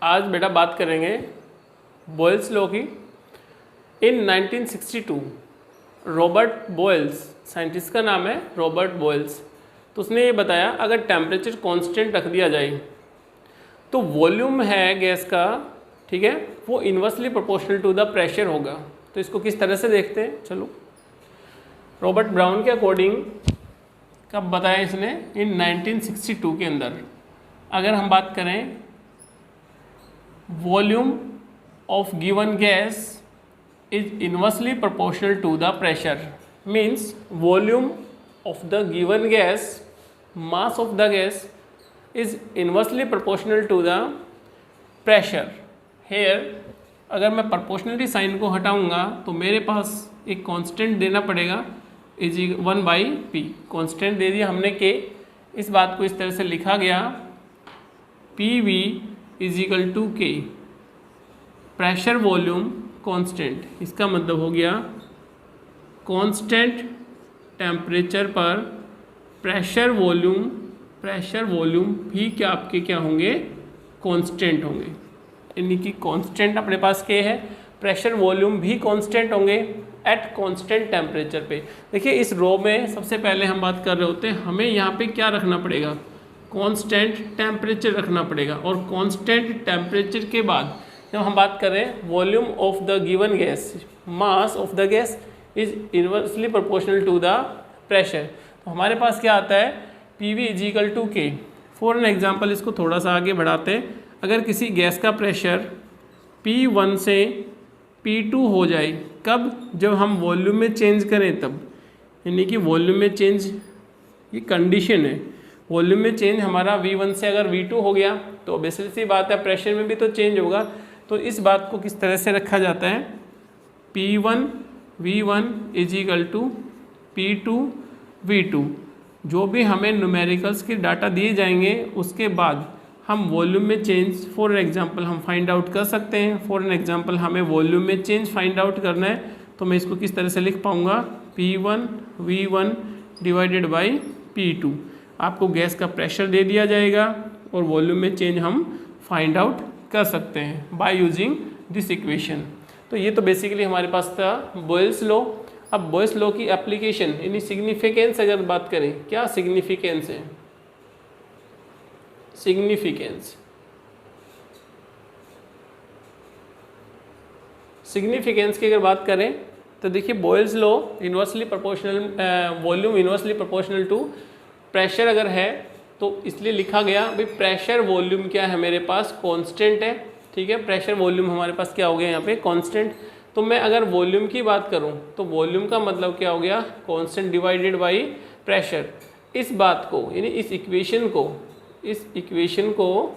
आज बेटा बात करेंगे बॉयल्स लॉ की। इन 1962 रॉबर्ट बॉयल्स, साइंटिस्ट का नाम है रॉबर्ट बॉयल्स, तो उसने ये बताया अगर टेम्परेचर कांस्टेंट रख दिया जाए तो वॉल्यूम है गैस का, ठीक है, वो inversely proportional to the pressure होगा। तो इसको किस तरह से देखते हैं, चलो। रॉबर्ट ब्राउन के अकॉर्डिंग कब बताया इसने, इन 1962 के अंदर। अगर हम बात करें volume of given gas is inversely proportional to the pressure, means volume of the given gas, mass of the gas is inversely proportional to the pressure. Here अगर मैं proportionality साइन को हटाऊंगा तो मेरे पास एक कांस्टेंट देना पड़ेगा, इज 1/p। कांस्टेंट दे दिया हमने के, इस बात को इस तरह से लिखा गया PV इज इक्वल टू के, प्रेशर वॉल्यूम कांस्टेंट। इसका मतलब हो गया कांस्टेंट टेम्परेचर पर प्रेशर वॉल्यूम भी क्या आपके क्या होंगे, कांस्टेंट होंगे। यानी कि कांस्टेंट अपने पास के है, प्रेशर वॉल्यूम भी कांस्टेंट होंगे एट कांस्टेंट टेम्परेचर पे। देखिए इस रो में सबसे पहले हम बात कर रहे होते हैं, हमें यहाँ पे क्या रखना पड़ेगा, कांस्टेंट टेम्परेचर रखना पड़ेगा। और कांस्टेंट टेम्परेचर के बाद जब हम बात करें volume of the given gas, mass of the gas is inversely proportional to the pressure, तो हमारे पास क्या आता है PV is equal to K. For an example इसको थोड़ा सा आगे बढ़ाते हैं, अगर किसी गैस का प्रेशर P1 से P2 हो जाए, कब, जब हम वॉल्यूम में चेंज करें तब। यानी कि वॉल्यूम में चेंज, ये कंडीशन है, वॉल्यूम में चेंज हमारा V1 से अगर V2 हो गया तो ऑब्वियसली सी बात है प्रेशर में भी तो चेंज होगा। तो इस बात को किस तरह से रखा जाता है, P1 V1 is equal to P2 V2। जो भी हमें न्यूमेरिकल्स के डाटा दिए जाएंगे उसके बाद हम वॉल्यूम में चेंज फॉर एग्जांपल हम फाइंड आउट कर सकते हैं। फॉर एन एग्जांपल हमें वॉल्यूम में चेंज फाइंड आउट करना है तो मैं इसको किस तरह से लिख पाऊँगा, P1 V1 divided by P2। आपको गैस का प्रेशर दे दिया जाएगा और वॉल्यूम में चेंज हम फाइंड आउट कर सकते हैं बाय यूजिंग दिस इक्वेशन। तो ये तो बेसिकली हमारे पास था बॉयल्स लॉ। अब बॉयल्स लॉ की एप्लीकेशन यानी सिग्निफिकेंस अगर बात करें, क्या सिग्निफिकेंस है, सिग्निफिकेंस की अगर बात करें तो देखिए Boyle's law inversely proportional, volume inversely proportional to pressure अगर है तो इसलिए लिखा गया भाई प्रेशर वॉल्यूम क्या है मेरे पास कांस्टेंट है, ठीक है, प्रेशर वॉल्यूम हमारे पास क्या हो गया यहाँ पे कांस्टेंट। तो मैं अगर वॉल्यूम की बात करूँ तो वॉल्यूम का मतलब क्या हो गया, कांस्टेंट डिवाइडेड बाय प्रेशर। इस बात को यानी इस इक्वेशन को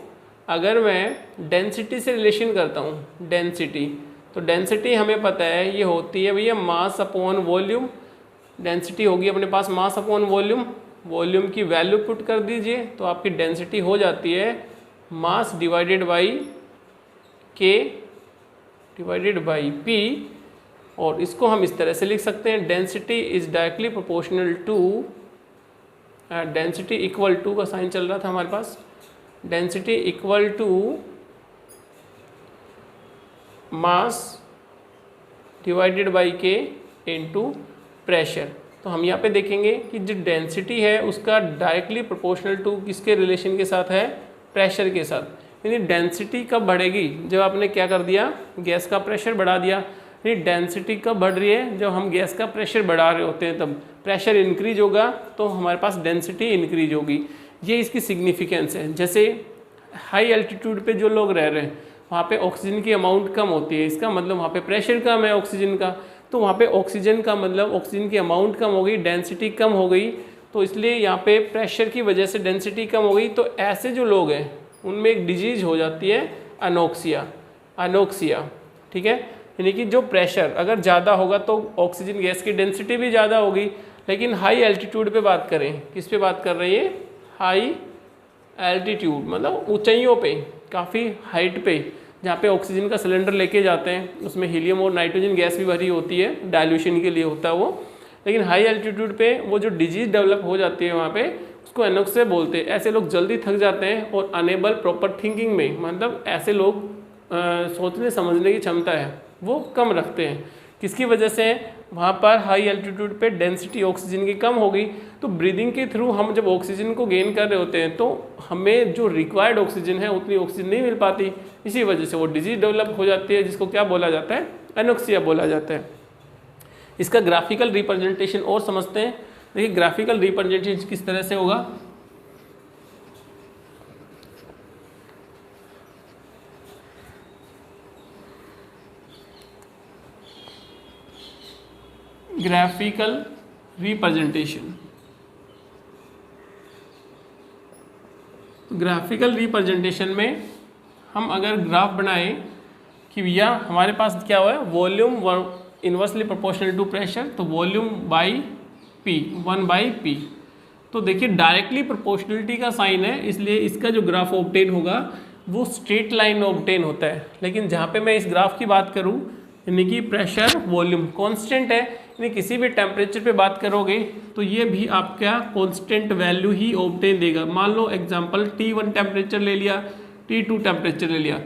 अगर मैं डेंसिटी से रिलेशन करता हूँ, डेंसिटी, तो डेंसिटी हमें पता है ये होती है भैया मास अपॉन वॉल्यूम। डेंसिटी होगी अपने पास मास अपॉन वॉल्यूम, वॉल्यूम की वैल्यू पुट कर दीजिए तो आपकी डेंसिटी हो जाती है mass divided by K divided by P. और इसको हम इस तरह से लिख सकते हैं, density is directly proportional to, density equal to का साइन चल रहा था हमारे पास, density equal to mass divided by K into pressure. तो हम यहाँ पे देखेंगे कि जो डेंसिटी है उसका डायरेक्टली प्रोपोर्शनल टू किसके रिलेशन के साथ है, प्रेशर के साथ। यानी डेंसिटी कब बढ़ेगी, जब आपने क्या कर दिया, गैस का प्रेशर बढ़ा दिया। यानी डेंसिटी कब बढ़ रही है, जब हम गैस का प्रेशर बढ़ा रहे होते हैं, तब प्रेशर इंक्रीज होगा तो हमारे पास डेंसिटी इंक्रीज होगी। ये इसकी सिग्निफिकेंस है। जैसे हाई एल्टीट्यूड पे जो लोग रह रहे हैं वहाँ पे ऑक्सीजन की अमाउंट कम होती है, इसका मतलब वहाँ पे प्रेशर कम है ऑक्सीजन का, तो वहाँ पे ऑक्सीजन का मतलब ऑक्सीजन की अमाउंट कम हो गई, डेंसिटी कम हो गई, तो इसलिए यहाँ पे प्रेशर की वजह से डेंसिटी कम हो गई। तो ऐसे जो लोग हैं उनमें एक डिजीज हो जाती है अनोक्सिया, ठीक है। यानी कि जो प्रेशर अगर ज़्यादा होगा तो ऑक्सीजन गैस की डेंसिटी भी ज़्यादा होगी। लेकिन हाई एल्टीट्यूड पे बात करें, किस पे बात कर रही है, हाई एल्टीट्यूड मतलब ऊंचाइयों पे, काफ़ी हाइट पे, जहाँ पे ऑक्सीजन का सिलेंडर लेके जाते हैं उसमें हीलियम और नाइट्रोजन गैस भी भरी होती है, डाइल्यूशन के लिए होता है वो। लेकिन हाई एल्टीट्यूड पे वो जो डिजीज़ डेवलप हो जाती है वहाँ पे उसको एनोक्सिया बोलते हैं। ऐसे लोग जल्दी थक जाते हैं और अनेबल प्रॉपर थिंकिंग में, मतलब ऐसे लोग सोचने समझने की क्षमता है वो कम रखते हैं। किसकी वजह से? वहाँ पर हाई एल्टीट्यूड पे डेंसिटी ऑक्सीजन की कम हो गई, तो ब्रीदिंग के थ्रू हम जब ऑक्सीजन को गेन कर रहे होते हैं तो हमें जो रिक्वायर्ड ऑक्सीजन है उतनी ऑक्सीजन नहीं मिल पाती, इसी वजह से वो डिजीज डेवलप हो जाती है, जिसको क्या बोला जाता है? एनोक्सिया बोला जाता है। इसका ग्राफिकल रिप्रेजेंटेशन और समझते हैं। देखिए ग्राफिकल रिप्रेजेंटेशन किस तरह से होगा। ग्राफिकल रिप्रेजेंटेशन, ग्राफिकल रिप्रेजेंटेशन में हम अगर ग्राफ बनाएं कि भैया हमारे पास क्या हुआ है, volume inversely proportional to pressure, तो वॉल्यूम बाई पी, 1/p। तो देखिए डायरेक्टली प्रोपोर्शनलिटी का साइन है, इसलिए इसका जो ग्राफ ऑब्टेन होगा वो स्ट्रेट लाइन ऑब्टेन होता है। लेकिन जहाँ पे मैं इस ग्राफ की बात करूँ, यानी कि प्रेशर वॉल्यूम कांस्टेंट है, यानी किसी भी टेम्परेचर पे बात करोगे तो ये भी आपका कांस्टेंट वैल्यू ही ऑब्टेन देगा। मान लो एग्जांपल T1 टेम्परेचर ले लिया, T2 टेम्परेचर ले लिया,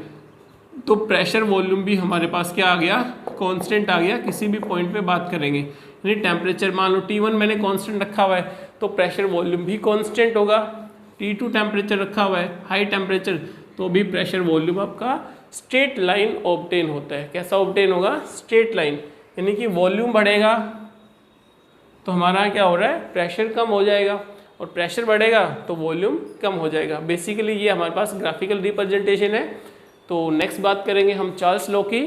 तो प्रेशर वॉल्यूम भी हमारे पास क्या आ गया? कांस्टेंट आ गया। किसी भी पॉइंट पे बात करेंगे, यानी टेम्परेचर मान लो T1 मैंने कांस्टेंट रखा हुआ है तो प्रेशर वॉल्यूम भी कांस्टेंट होगा। T2 टेम्परेचर रखा हुआ है हाई टेम्परेचर, तो भी प्रेशर वॉल्यूम आपका स्ट्रेट लाइन ऑब्टेन होता है। कैसा ऑब्टेन होगा? स्ट्रेट लाइन, यानी कि वॉल्यूम बढ़ेगा तो हमारा क्या हो रहा है? प्रेशर कम हो जाएगा, और प्रेशर बढ़ेगा तो वॉल्यूम कम हो जाएगा। बेसिकली ये हमारे पास ग्राफिकल रिप्रेजेंटेशन है। तो नेक्स्ट बात करेंगे हम चार्ल्स लॉ की।